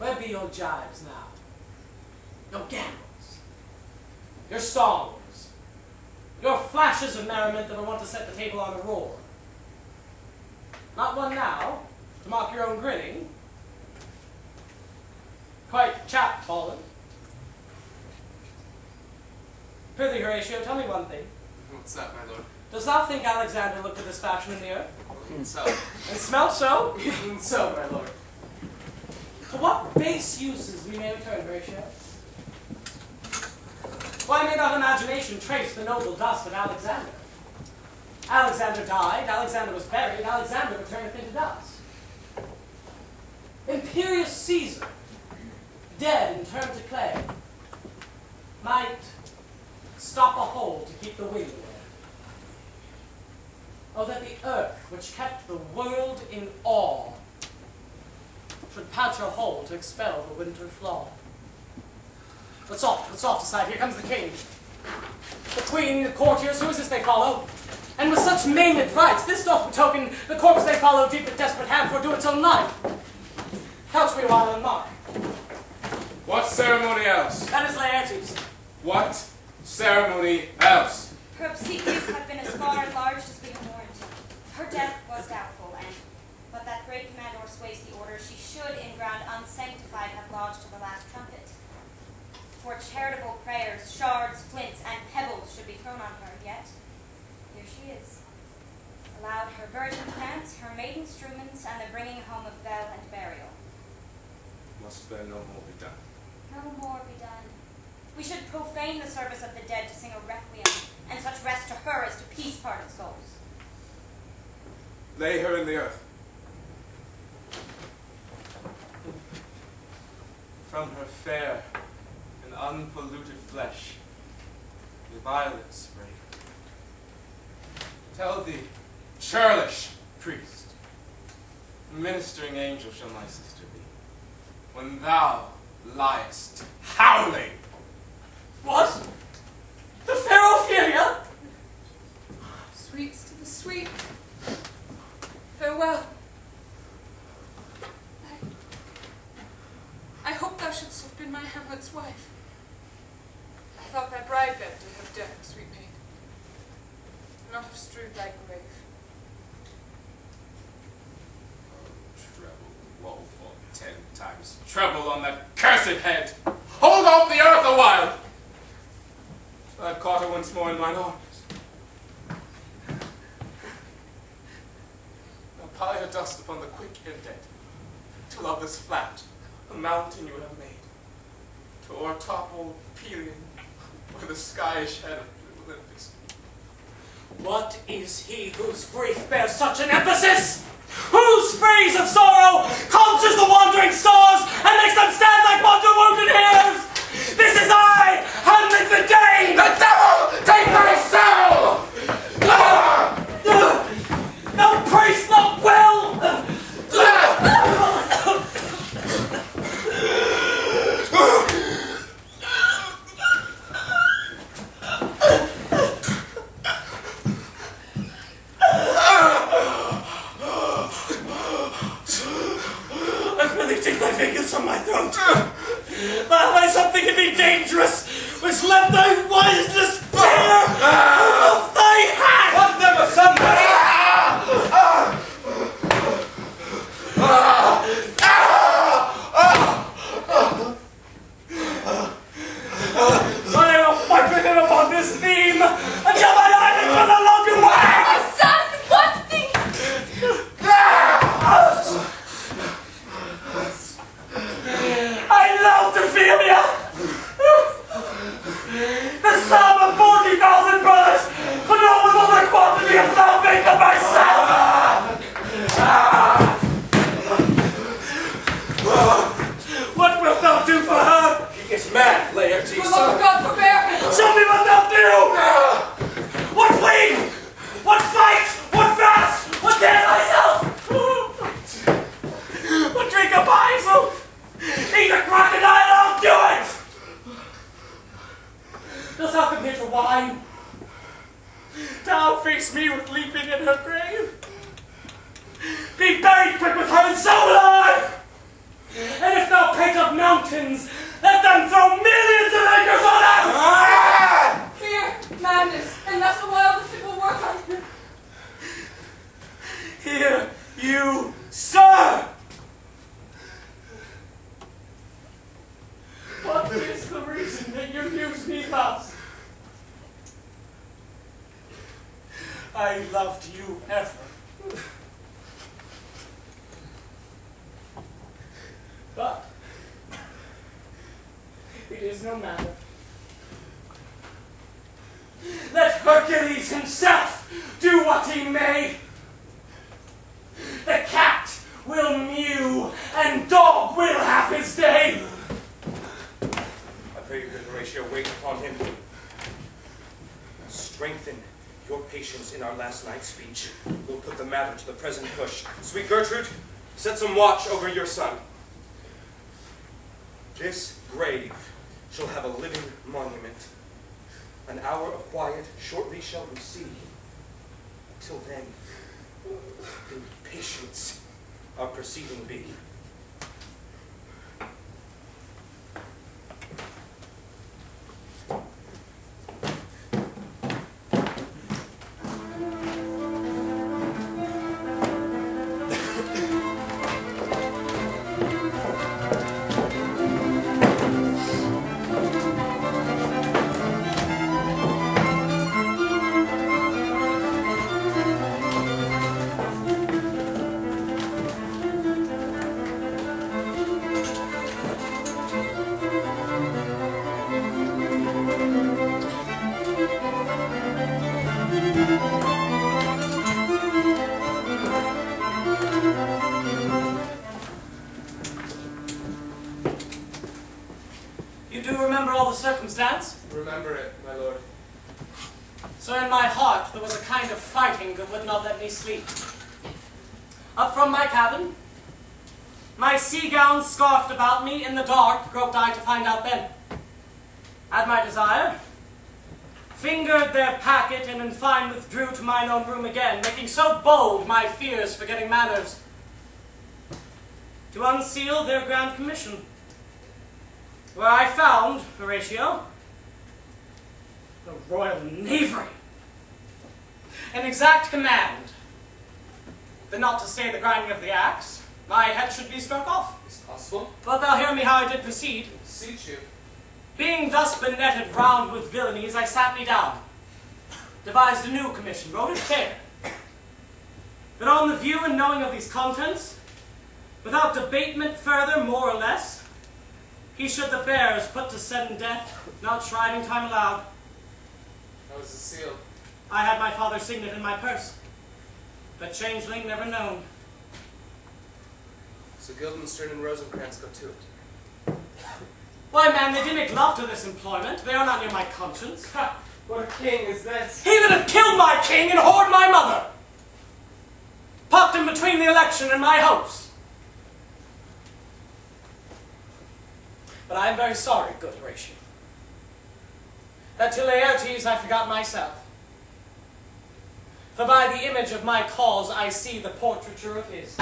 Where be your jibes now? Your gambles? Your songs? Your flashes of merriment that will want to set the table on a roar? Not one now, to mock your own grinning? Quite chap-fallen. Prithee, Horatio, tell me one thing. What's that, my lord? Dost thou think Alexander looked at this fashion in the earth? Even so. And smelt so? Even so, my lord. To what base uses we may return, Horatio? Why may not imagination trace the noble dust of Alexander? Alexander died, Alexander was buried, Alexander returneth into dust. Imperious Caesar, dead and turned to clay, might stop a hole to keep the wind away. Oh, that the earth, which kept the world in awe, should patch a hole to expel the winter flaw. But soft aside, here comes the king. The queen, the courtiers, who is this they follow? And with such maimed rites, this doth betoken the corpse they follow deep with desperate hand for do its own life. Couch me a while and mark. What ceremony else? That is Laertes. What ceremony else? Her obsequies have been as far enlarged as we have warned. Her death was doubtful, but that great command o'ersways the order, she should in ground unsanctified have lodged to the last trumpet. For charitable prayers, shards, flints, and pebbles should be thrown on her, yet here she is. Allowed her virgin plants, her maiden struments, and the bringing home of bell and burial. Must there no more be done? No more be done. We should profane the service of the dead to sing a requiem, and such rest to her as to peace-parted souls. Lay her in the earth. From her fair and unpolluted flesh, the violets spring. Tell thee, churlish priest, ministering angel shall my sister be, when thou liest howling. What? The fair Ophelia? Sweets to the sweet. Farewell. I hope thou shouldst have been my Hamlet's wife. I thought thy bride bed to have deck, sweet maid, not have strewed thy grave. Treble, woeful 10 times treble on that cursed head. Hold off the earth a while. I've caught her once more in mine arms. Now pile your dust upon the quick indent, till of this flat a mountain you have made, to o'ertop old Pelion, where the sky is shed of blue Olympus. What is he whose grief bears such an emphasis? Whose phrase of sorrow conjures the wandering stars and makes them stand like wonder-wounded hares? This is I, Hamlet the Dane! The devil take my soul! No priest, not will! I really take my fingers from my throat. By something can be dangerous, which let thy wiseness bear of thy hand! What them asunder! I will fight with him upon this theme until my life is no longer way! My son, what the... I love Ophelia! The sum of 40,000 brothers could not with all the quantity of love make of myself! What wilt thou do for her? He is mad, Laertes. For love of God, forbear! Show me what thou do! What bleed? What fight? What fast? What dare thyself? What drink a bison? Eat a crocodile, I'll do it! Dost thou come here to whine? Thou face me with leaping in her grave? Be buried quick with her, and so will I! And if thou prate I loved you ever. But it is no matter. Let Hercules himself do what he may. The cat will mew, and dog will have his day. I pray you, good Horatio, wait upon him. Strengthen your patience in our last night's speech. We'll put the matter to the present push. Sweet Gertrude, set some watch over your son. This grave shall have a living monument. An hour of quiet shortly shall we see. Till then, in patience our proceeding be. You do remember all the circumstance? Remember it, my lord. So in my heart there was a kind of fighting that would not let me sleep. Up from my cabin, my sea gown scarfed about me, in the dark groped I to find out then. At my desire, fingered their packet, and in fine withdrew to mine own room again, making so bold my fears forgetting manners, to unseal their grand commission, where I found, Horatio, the royal knavery, an exact command that not to stay the grinding of the axe, my head should be struck off. It's possible. But thou hear me how I did proceed. Beseech you. Being thus benetted round with villainies, I sat me down, devised a new commission, wrote it fair, that on the view and knowing of these contents, without debatement further, more or less, he should the bearers put to sudden death, not shriving time allowed. How was the seal? I had my father's signet in my purse, but changeling never known. So Guildenstern and Rosencrantz go to it. Why, man, they do make love to this employment. They are not near my conscience. Ha! What a king is this? He that hath killed my king and whored my mother, popped him between the election and my hopes. But I am very sorry, good Horatio, that till Laertes I forgot myself. For by the image of my cause I see the portraiture of his.